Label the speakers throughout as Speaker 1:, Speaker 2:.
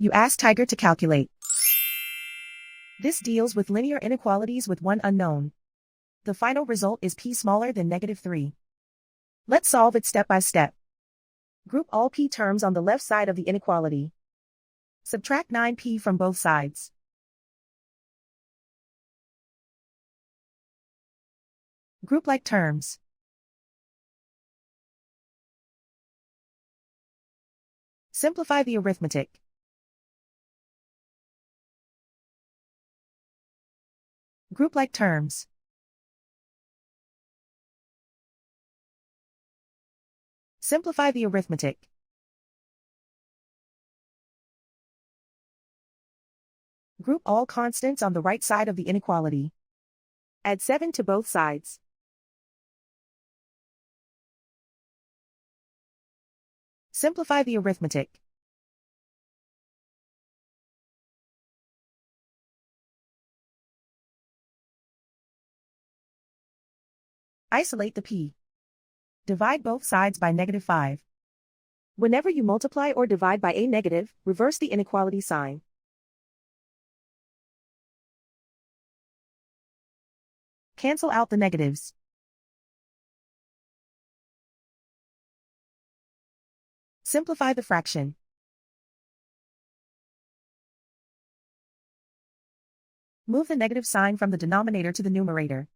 Speaker 1: You ask Tiger to calculate. This deals with linear inequalities with one unknown. The final result is p smaller than -3. Let's solve it step by step. Group all p terms on the left side of the inequality. Subtract 9p from both sides. Group like terms. Simplify the arithmetic. Group like terms. Simplify the arithmetic. Group all constants on the right side of the inequality. Add 7 to both sides. Simplify the arithmetic. Isolate the p. Divide both sides by -5. Whenever you multiply or divide by a negative, reverse the inequality sign. Cancel out the negatives. Simplify the fraction. Move the negative sign from the denominator to the numerator.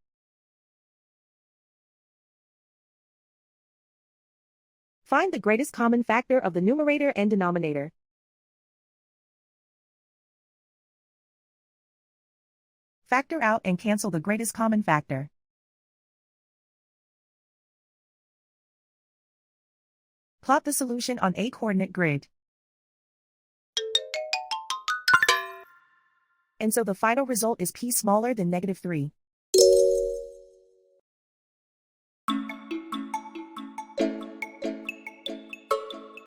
Speaker 1: Find the greatest common factor of the numerator and denominator. Factor out and cancel the greatest common factor. Plot the solution on a coordinate grid. And so the final result is p smaller than -3.